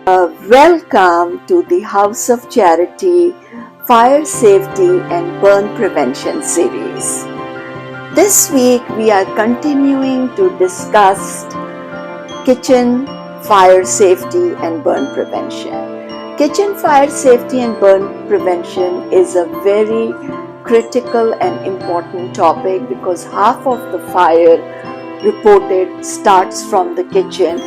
Welcome to the House of Charity Fire Safety and Burn Prevention series. This week we are continuing to discuss kitchen fire safety and burn prevention. Kitchen fire safety and burn prevention is a very critical and important topic because half of the fire reported starts from the kitchen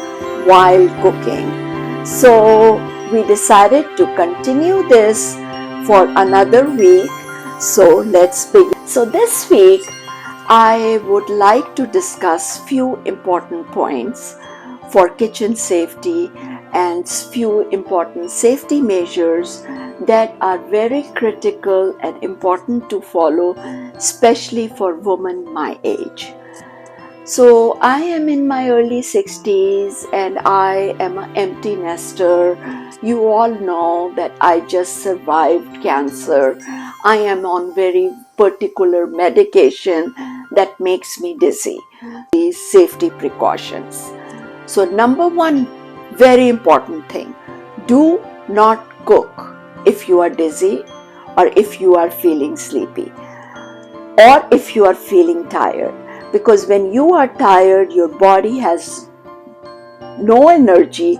while cooking. So we decided to continue this for another week. So let's begin. So this week I would like to discuss few important points for kitchen safety and few important safety measures that are very critical and important to follow, especially for women my age. So I am in my early 60s and I am an empty nester. You all know that I just survived cancer. I am on very particular medication that makes me dizzy. These safety precautions. So number one, very important thing, do not cook if you are dizzy or if you are feeling sleepy or if you are feeling tired. Because when you are tired, your body has no energy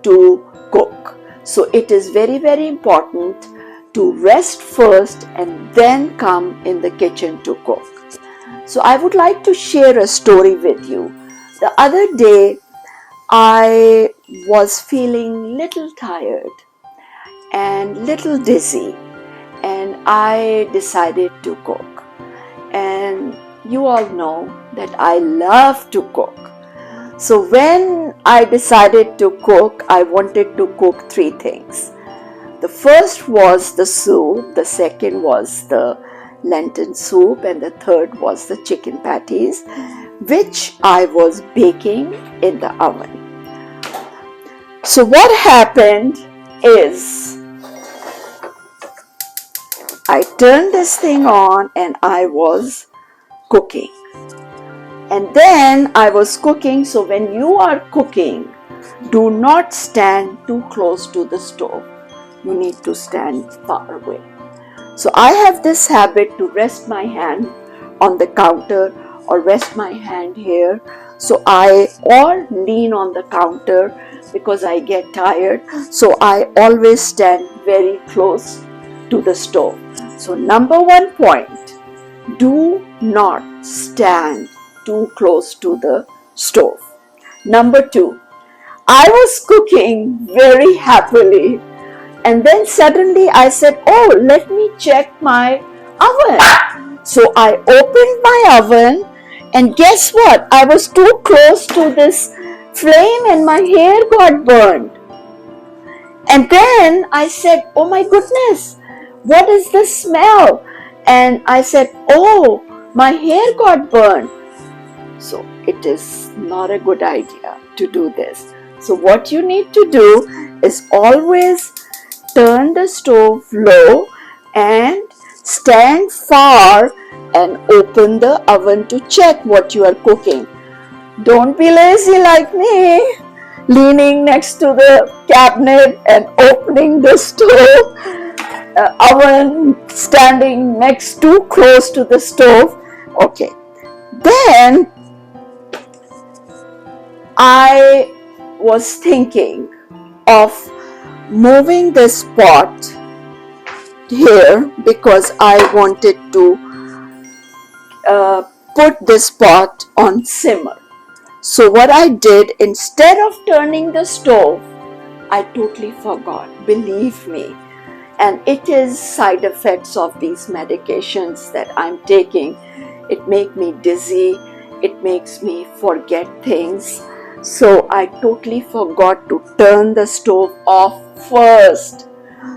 to cook. So it is very, very important to rest first and then come in the kitchen to cook. So I would like to share a story with you. The other day, I was feeling little tired and little dizzy, and I decided to cook. And you all know that I love to cook. So when I decided to cook, I wanted to cook three things. The first was the soup, the second was the lentil soup, and the third was the chicken patties, which I was baking in the oven. So what happened is, I turned this thing on and I was cooking. And then I was cooking. So when you are cooking, do not stand too close to the stove. You need to stand far away. So I have this habit to rest my hand on the counter or rest my hand here. So I or lean on the counter because I get tired. So I always stand very close to the stove. So number one point, do not stand too close to the stove. Number two, I was cooking very happily, and then suddenly I said, oh, let me check my oven. So I opened my oven, and guess what? I was too close to this flame and my hair got burned. And then I said, oh my goodness, what is the smell? And I said, oh, my hair got burned. So it is not a good idea to do this. So what you need to do is always turn the stove low and stand far and open the oven to check what you are cooking. Don't be lazy like me, leaning next to the cabinet and opening the stove. Oven standing next too close to the stove. Okay. Then I was thinking of moving this pot here because I wanted to put this pot on simmer. So what I did, instead of turning the stove, I totally forgot, believe me. And it is side effects of these medications that I'm taking. It makes me dizzy. It makes me forget things. So I totally forgot to turn the stove off first.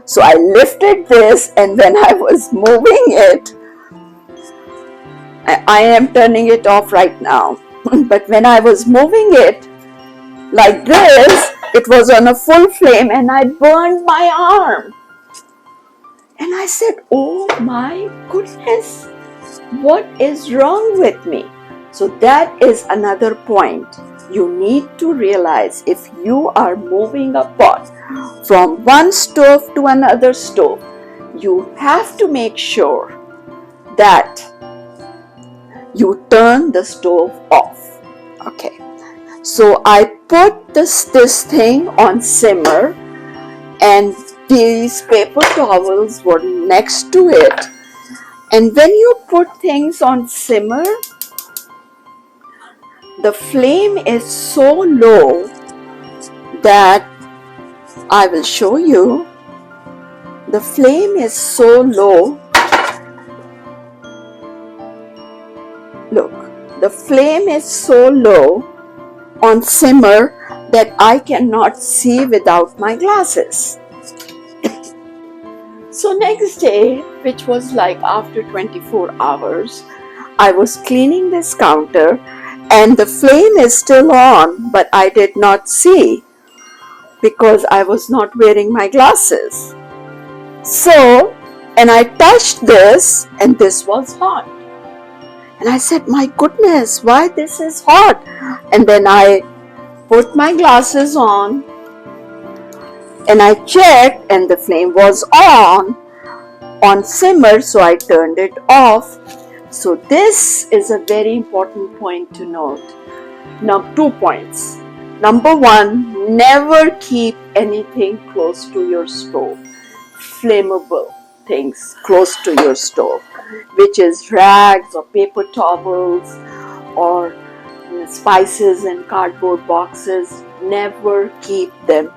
So I lifted this, and when I was moving it, I am turning it off right now. But when I was moving it like this, it was on a full flame and I burned my arm. And I said, oh my goodness, what is wrong with me? So that is another point. You need to realize if you are moving a pot from one stove to another stove, you have to make sure that you turn the stove off. Okay. So I put this thing on simmer, and these paper towels were next to it. And when you put things on simmer, the flame is so low that I will show you. The flame is so low. Look, the flame is so low on simmer that I cannot see without my glasses. So next day, which was like after 24 hours, I was cleaning this counter and the flame is still on, but I did not see because I was not wearing my glasses. So, and I touched this and this was hot. And I said, my goodness, why this is hot? And then I put my glasses on and I checked and the flame was on simmer, so I turned it off. So this is a very important point to note. Now 2 points. Number 1, never keep anything close to your stove. Flammable things close to your stove, which is rags or paper towels or spices in cardboard boxes. Never keep them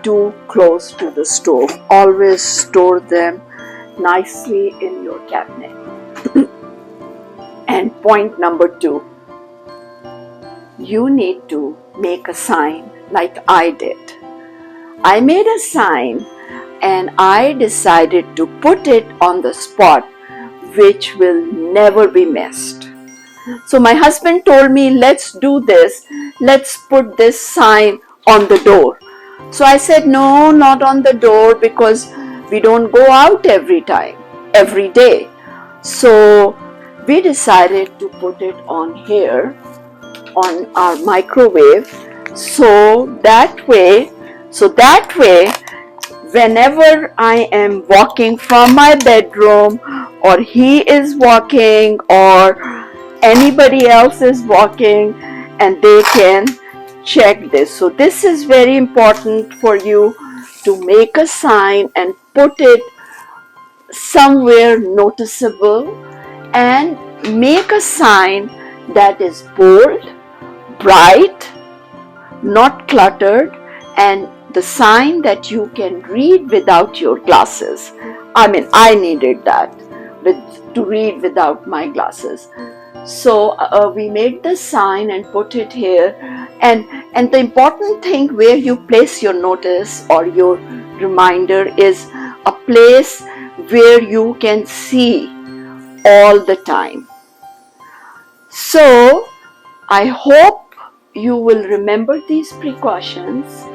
too close to the stove. Always store them nicely in your cabinet. And point number 2, you need to make a sign like I did. I made a sign and I decided to put it on the spot which will never be missed. So my husband told me, let's do this. Let's put this sign on the door. So I said, no, not on the door because we don't go out every day. So we decided to put it on here, on our microwave. So that way, whenever I am walking from my bedroom or he is walking or anybody else is walking and they can check this. So this is very important for you to make a sign and put it somewhere noticeable and make a sign that is bold, bright, not cluttered, and the sign that you can read without your glasses. I needed that to read without my glasses. So we made the sign and put it here, and the important thing where you place your notice or your reminder is a place where you can see all the time. So I hope you will remember these precautions